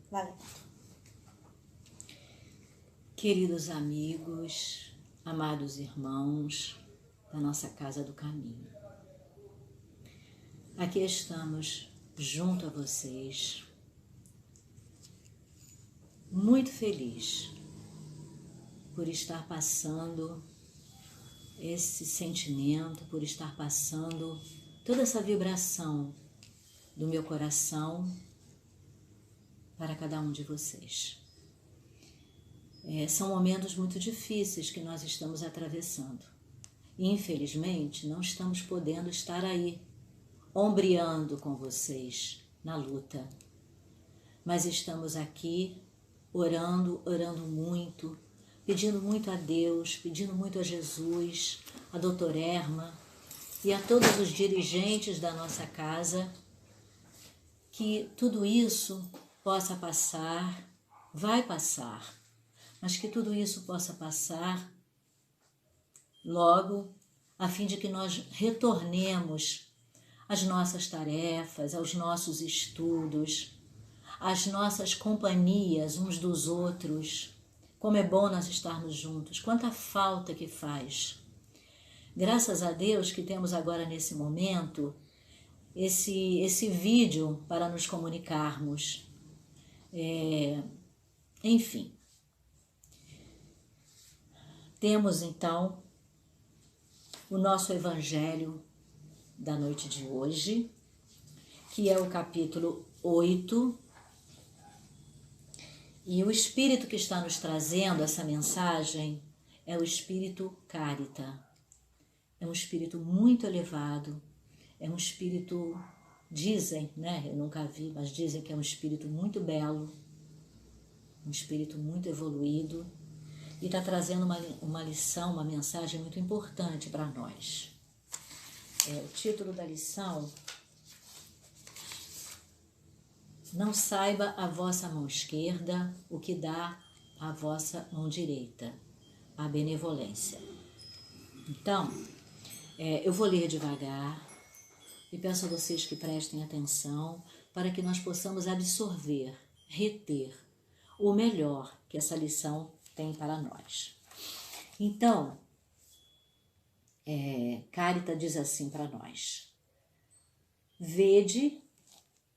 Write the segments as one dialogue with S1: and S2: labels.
S1: Vale.
S2: Queridos amigos, amados irmãos da nossa Casa do Caminho, aqui estamos junto a vocês, muito feliz por estar passando esse sentimento, por estar passando toda essa vibração do meu coração para cada um de vocês. São momentos muito difíceis que nós estamos atravessando. E, infelizmente, não estamos podendo estar aí, ombreando com vocês na luta. Mas estamos aqui orando muito, pedindo muito a Deus, pedindo muito a Jesus, a doutora Erma e a todos os dirigentes da nossa casa, que tudo isso possa passar, vai passar, mas que tudo isso possa passar logo, a fim de que nós retornemos às nossas tarefas, aos nossos estudos, às nossas companhias uns dos outros. Como é bom nós estarmos juntos, quanta falta que faz. Graças a Deus que temos agora nesse momento esse vídeo para nos comunicarmos. Enfim, temos então o nosso Evangelho da noite de hoje, que é o capítulo 8, e o Espírito que está nos trazendo essa mensagem é o Espírito Cárita. É um Espírito muito elevado, é um Espírito, dizem, né? Eu nunca vi, mas dizem que é um Espírito muito belo, um Espírito muito evoluído, e está trazendo uma lição, uma mensagem muito importante para nós. O título da lição: Não saiba a vossa mão esquerda o que dá a vossa mão direita, a benevolência. Então, eu vou ler devagar e peço a vocês que prestem atenção para que nós possamos absorver, reter o melhor que essa lição tem para nós. Então, Cárita diz assim para nós: Vede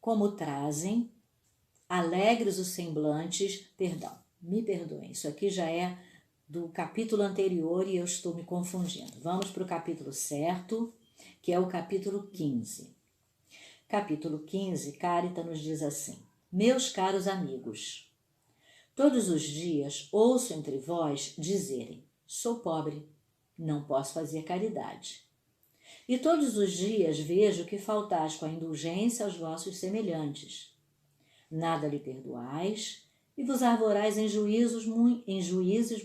S2: como trazem alegres os semblantes, me perdoem, isso aqui já é do capítulo anterior e eu estou me confundindo. Vamos para o capítulo certo, que é o capítulo 15. Capítulo 15, Cárita nos diz assim: Meus caros amigos, todos os dias ouço entre vós dizerem: sou pobre, não posso fazer caridade. E todos os dias vejo que faltais com a indulgência aos vossos semelhantes. Nada lhe perdoais e vos arvorais em juízos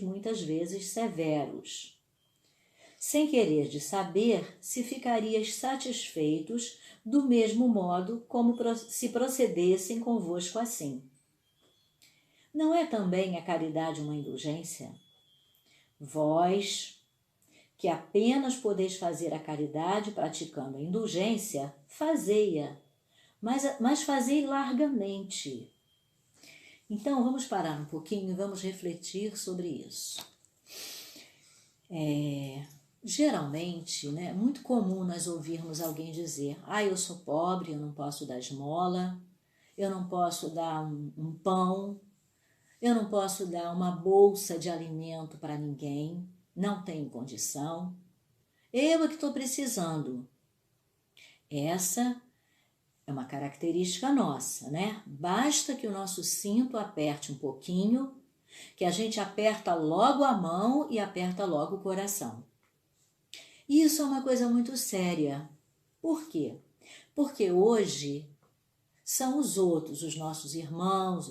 S2: muitas vezes severos. Sem querer de saber se ficarias satisfeitos do mesmo modo como se procedessem convosco assim. Não é também a caridade uma indulgência? Vós, que apenas podeis fazer a caridade praticando a indulgência, fazei-a, mas fazei largamente. Então, vamos parar um pouquinho e vamos refletir sobre isso. Geralmente, né, é muito comum nós ouvirmos alguém dizer: eu sou pobre, eu não posso dar esmola, eu não posso dar um pão, eu não posso dar uma bolsa de alimento para ninguém, não tenho condição, eu é que estou precisando. Essa é uma característica nossa, né? Basta que o nosso cinto aperte um pouquinho, que a gente aperta logo a mão e aperta logo o coração. E isso é uma coisa muito séria. Por quê? Porque hoje são os outros, os nossos irmãos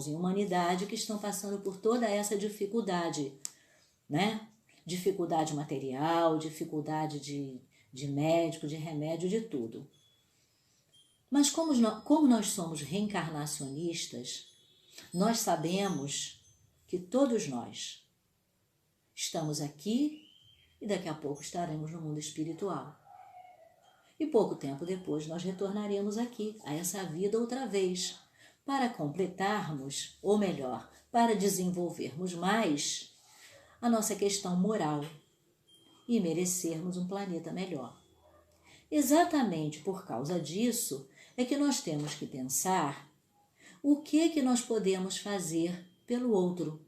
S2: em humanidade, que estão passando por toda essa dificuldade, né? Dificuldade material, dificuldade de médico, de remédio, de tudo. Mas como nós somos reencarnacionistas, nós sabemos que todos nós estamos aqui e daqui a pouco estaremos no mundo espiritual. E pouco tempo depois nós retornaremos aqui, a essa vida outra vez, para completarmos, ou melhor, para desenvolvermos mais a nossa questão moral e merecermos um planeta melhor. Exatamente por causa disso é que nós temos que pensar o que nós podemos fazer pelo outro.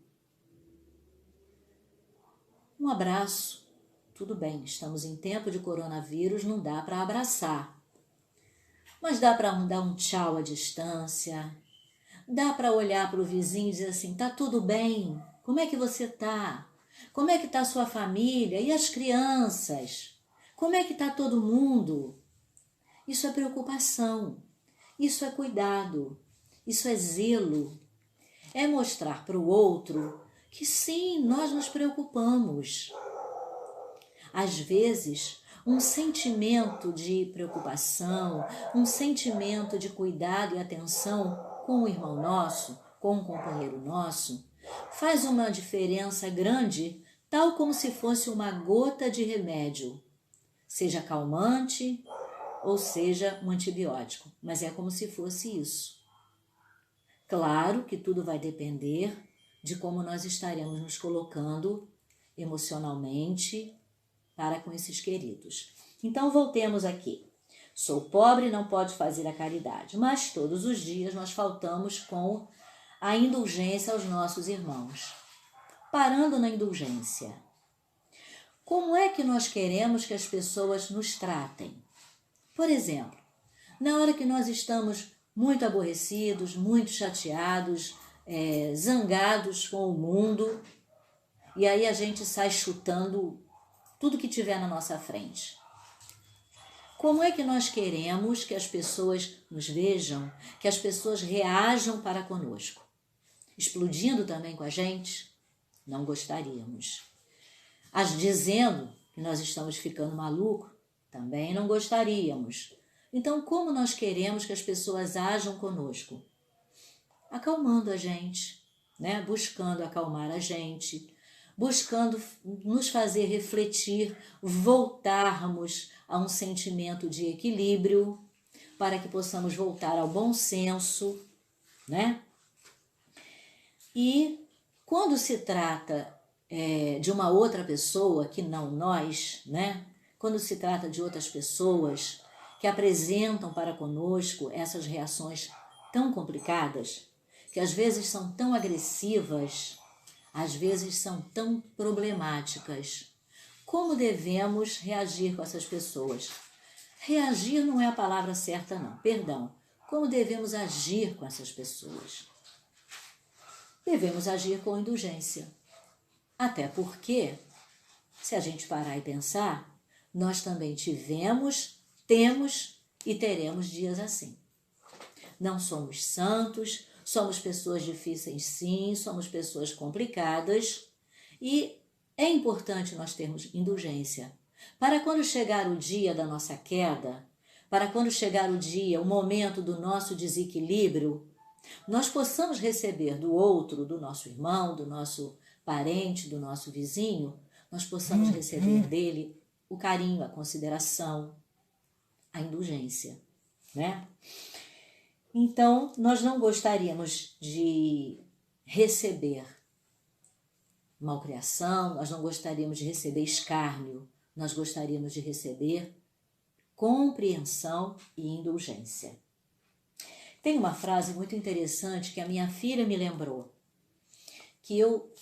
S2: Um abraço. Tudo bem, estamos em tempo de coronavírus, não dá para abraçar. Mas dá para dar um tchau à distância. Dá para olhar para o vizinho e dizer assim, tá tudo bem? Como é que você tá? Como é que tá a sua família? E as crianças? Como é que tá todo mundo? Isso é preocupação. Isso é cuidado. Isso é zelo. É mostrar para o outro que sim, nós nos preocupamos. Às vezes, um sentimento de preocupação, um sentimento de cuidado e atenção com um irmão nosso, com um companheiro nosso, faz uma diferença grande, tal como se fosse uma gota de remédio, seja calmante ou seja um antibiótico, mas é como se fosse isso. Claro que tudo vai depender de como nós estaremos nos colocando emocionalmente para com esses queridos. Então, voltemos aqui. Sou pobre e não pode fazer a caridade, mas todos os dias nós faltamos com a indulgência aos nossos irmãos. Parando na indulgência. Como é que nós queremos que as pessoas nos tratem? Por exemplo, na hora que nós estamos muito aborrecidos, muito chateados, zangados com o mundo, e aí a gente sai chutando tudo que tiver na nossa frente. Como é que nós queremos que as pessoas nos vejam, que as pessoas reajam para conosco? Explodindo também com a gente? Não gostaríamos. As dizendo que nós estamos ficando malucos? Também não gostaríamos. Então, como nós queremos que as pessoas ajam conosco? Acalmando a gente, né? Buscando acalmar a gente, buscando nos fazer refletir, voltarmos a um sentimento de equilíbrio, para que possamos voltar ao bom senso, né? E quando se trata de uma outra pessoa, que não nós, né? Quando se trata de outras pessoas que apresentam para conosco essas reações tão complicadas, que às vezes são tão agressivas, às vezes são tão problemáticas. Como devemos reagir com essas pessoas? Reagir não é a palavra certa, não. Perdão. Como devemos agir com essas pessoas? Devemos agir com indulgência. Até porque, se a gente parar e pensar, nós também tivemos, temos e teremos dias assim. Não somos santos, somos pessoas difíceis sim, somos pessoas complicadas e é importante nós termos indulgência. Para quando chegar o dia da nossa queda, para quando chegar o dia, o momento do nosso desequilíbrio, nós possamos receber do outro, do nosso irmão, do nosso parente, do nosso vizinho, nós possamos receber dele o carinho, a consideração, a indulgência, né? Então, nós não gostaríamos de receber malcriação, nós não gostaríamos de receber escárnio, nós gostaríamos de receber compreensão e indulgência. Tem uma frase muito interessante que a minha filha me lembrou, que eu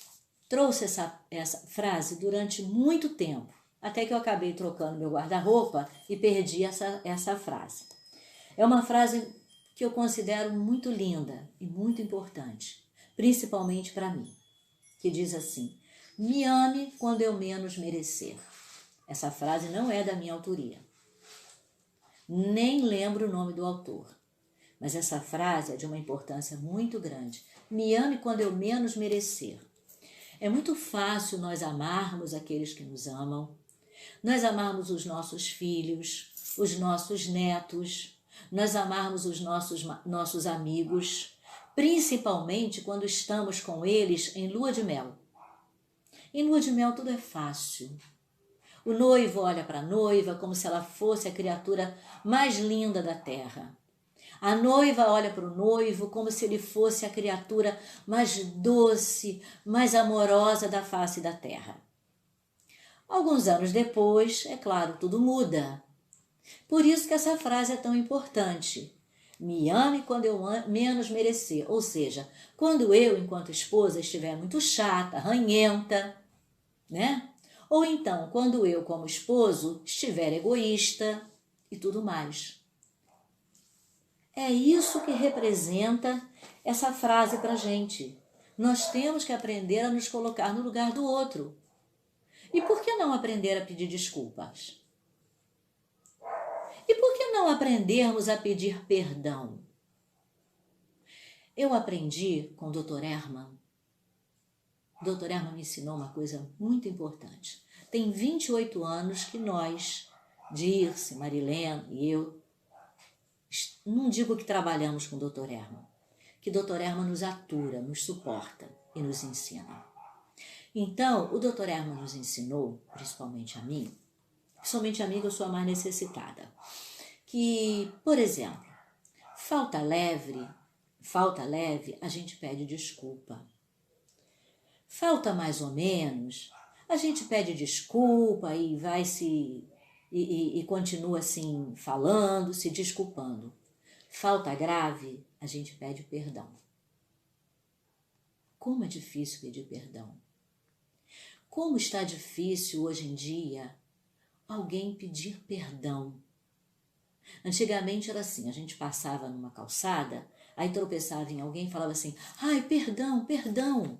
S2: trouxe essa frase durante muito tempo, até que eu acabei trocando meu guarda-roupa e perdi essa frase. É uma frase que eu considero muito linda e muito importante, principalmente para mim, que diz assim: me ame quando eu menos merecer. Essa frase não é da minha autoria, nem lembro o nome do autor, mas essa frase é de uma importância muito grande. Me ame quando eu menos merecer. É muito fácil nós amarmos aqueles que nos amam, nós amarmos os nossos filhos, os nossos netos, nós amarmos os nossos amigos, principalmente quando estamos com eles em lua de mel. Em lua de mel tudo é fácil. O noivo olha para a noiva como se ela fosse a criatura mais linda da terra. A noiva olha para o noivo como se ele fosse a criatura mais doce, mais amorosa da face da terra. Alguns anos depois, é claro, tudo muda. Por isso que essa frase é tão importante. Me ame quando eu menos merecer. Ou seja, quando eu, enquanto esposa, estiver muito chata, ranhenta, né? Ou então, quando eu, como esposo, estiver egoísta e tudo mais. É isso que representa essa frase pra gente. Nós temos que aprender a nos colocar no lugar do outro. E por que não aprender a pedir desculpas? E por que não aprendermos a pedir perdão? Eu aprendi com o Dr. Herman. O Dr. Herman me ensinou uma coisa muito importante. Tem 28 anos que nós, Dirce, Marilene e eu, não digo que trabalhamos com o Dr. Herman, que o Dr. Herman nos atura, nos suporta e nos ensina. Então, o Dr. Herman nos ensinou, principalmente a mim, que eu sou a mais necessitada, que, por exemplo, falta leve, a gente pede desculpa. Falta mais ou menos, a gente pede desculpa e vai e continua assim falando, se desculpando. Falta grave, a gente pede perdão. Como é difícil pedir perdão. Como está difícil hoje em dia alguém pedir perdão. Antigamente era assim, a gente passava numa calçada, aí tropeçava em alguém e falava assim, ai, perdão, perdão,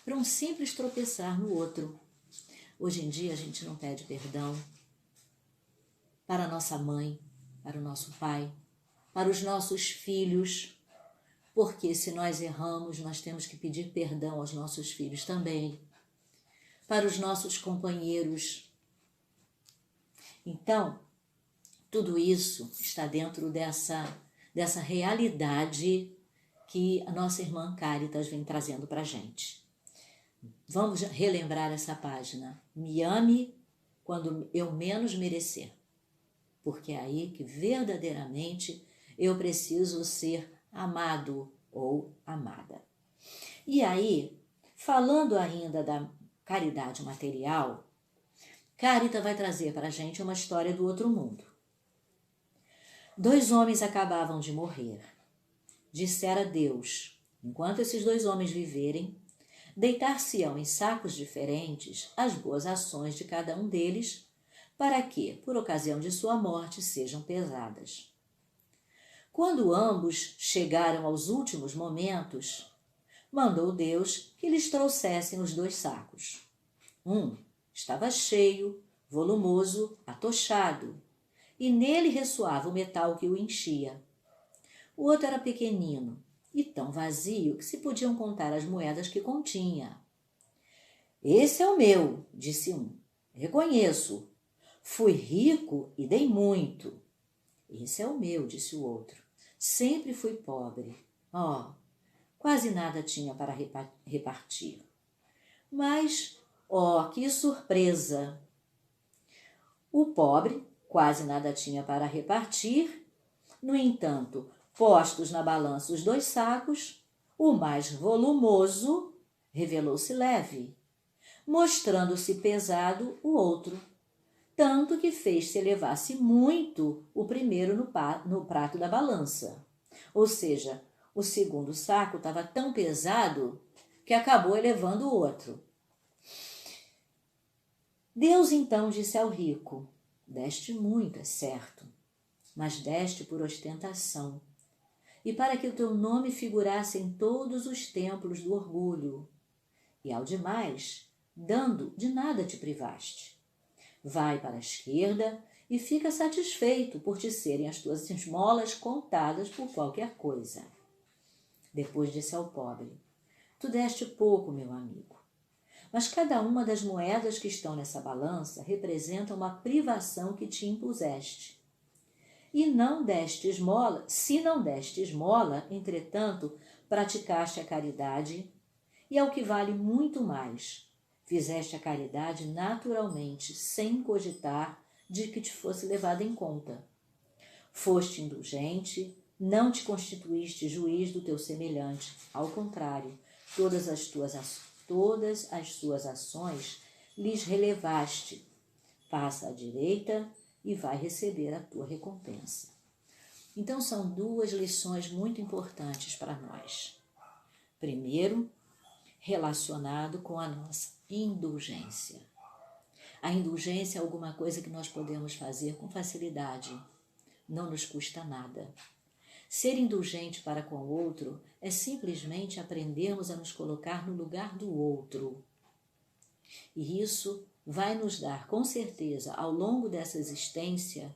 S2: para um simples tropeçar no outro. Hoje em dia a gente não pede perdão para a nossa mãe, para o nosso pai, para os nossos filhos, porque se nós erramos, nós temos que pedir perdão aos nossos filhos também, para os nossos companheiros. Então, tudo isso está dentro dessa realidade que a nossa irmã Cáritas vem trazendo para a gente. Vamos relembrar essa página. Me ame quando eu menos merecer, porque é aí que verdadeiramente eu preciso ser amado ou amada. E aí, falando ainda da caridade material, Cáritas vai trazer para a gente uma história do outro mundo. 2 homens acabavam de morrer. Dissera Deus, enquanto esses 2 homens viverem, deitar-se-ão em sacos diferentes as boas ações de cada um deles, para que, por ocasião de sua morte, sejam pesadas. Quando ambos chegaram aos últimos momentos, mandou Deus que lhes trouxessem os 2 sacos. Um estava cheio, volumoso, atochado, e nele ressoava o metal que o enchia. O outro era pequenino e tão vazio que se podiam contar as moedas que continha. Esse é o meu, disse um. Reconheço. Fui rico e dei muito. Esse é o meu, disse o outro. Sempre fui pobre. Quase nada tinha para repartir. Mas, que surpresa! O pobre quase nada tinha para repartir. No entanto, postos na balança os 2 sacos, o mais volumoso revelou-se leve, mostrando-se pesado o outro, tanto que fez-se elevar-se muito o primeiro no prato da balança. Ou seja, o segundo saco estava tão pesado que acabou elevando o outro. Deus então disse ao rico, deste muito, é certo, mas deste por ostentação, e para que o teu nome figurasse em todos os templos do orgulho. E ao demais, dando, de nada te privaste. Vai para a esquerda e fica satisfeito por te serem as tuas esmolas contadas por qualquer coisa. Depois disse ao pobre, tu deste pouco, meu amigo, mas cada uma das moedas que estão nessa balança representa uma privação que te impuseste. E não deste esmola, se não deste esmola, entretanto, praticaste a caridade, e ao que vale muito mais, fizeste a caridade naturalmente, sem cogitar de que te fosse levada em conta. Foste indulgente, não te constituíste juiz do teu semelhante. Ao contrário, todas as suas ações lhes relevaste. Passa à direita e vai receber a tua recompensa. Então, são duas lições muito importantes para nós. Primeiro, relacionado com a nossa indulgência. A indulgência é alguma coisa que nós podemos fazer com facilidade. Não nos custa nada. Ser indulgente para com o outro é simplesmente aprendermos a nos colocar no lugar do outro. E isso vai nos dar, com certeza, ao longo dessa existência,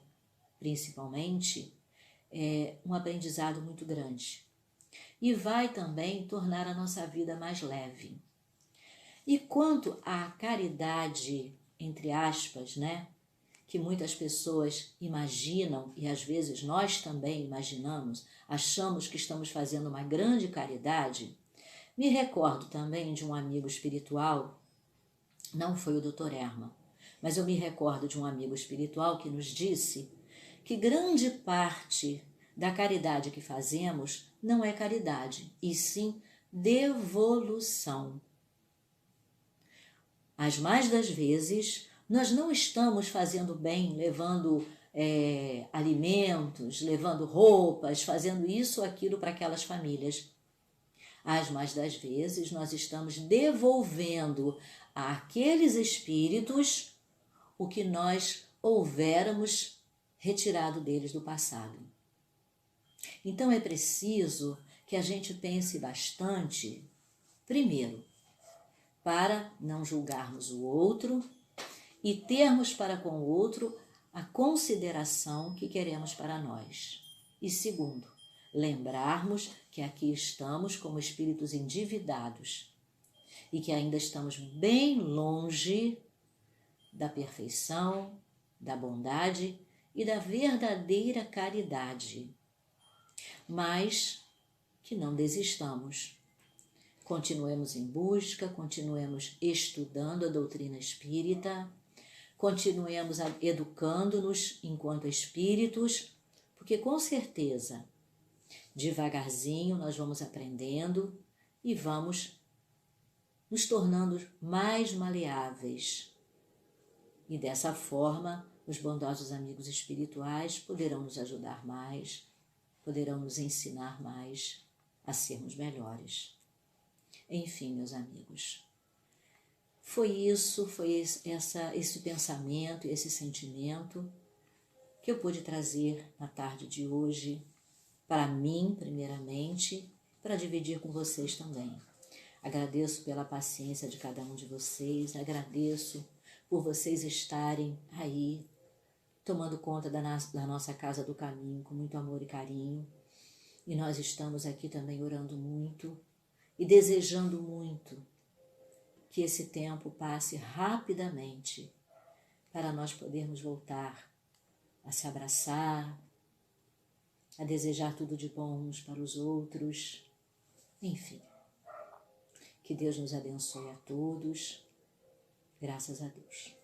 S2: principalmente, um aprendizado muito grande. E vai também tornar a nossa vida mais leve. E quanto à caridade, entre aspas, que muitas pessoas imaginam, e às vezes nós também imaginamos, achamos que estamos fazendo uma grande caridade, me recordo também de um amigo espiritual, não foi o Dr. Erma, mas eu me recordo de um amigo espiritual que nos disse que grande parte da caridade que fazemos não é caridade, e sim devolução. As mais das vezes, nós não estamos fazendo bem, levando alimentos, levando roupas, fazendo isso ou aquilo para aquelas famílias. As mais das vezes, nós estamos devolvendo àqueles espíritos o que nós houvéramos retirado deles do passado. Então é preciso que a gente pense bastante, primeiro, para não julgarmos o outro e termos para com o outro a consideração que queremos para nós. E segundo, lembrarmos que aqui estamos como espíritos endividados e que ainda estamos bem longe da perfeição, da bondade e da verdadeira caridade. Mas que não desistamos. Continuemos em busca, continuemos estudando a doutrina espírita, continuemos educando-nos enquanto espíritos, porque com certeza, devagarzinho nós vamos aprendendo e vamos nos tornando mais maleáveis. E dessa forma, os bondosos amigos espirituais poderão nos ajudar mais, poderão nos ensinar mais a sermos melhores. Enfim, meus amigos, foi esse pensamento, esse sentimento que eu pude trazer na tarde de hoje, para mim, primeiramente, para dividir com vocês também. Agradeço pela paciência de cada um de vocês, agradeço por vocês estarem aí, tomando conta da nossa Casa do Caminho, com muito amor e carinho. E nós estamos aqui também orando muito e desejando muito que esse tempo passe rapidamente para nós podermos voltar a se abraçar, a desejar tudo de bom uns para os outros, enfim. Que Deus nos abençoe a todos, graças a Deus.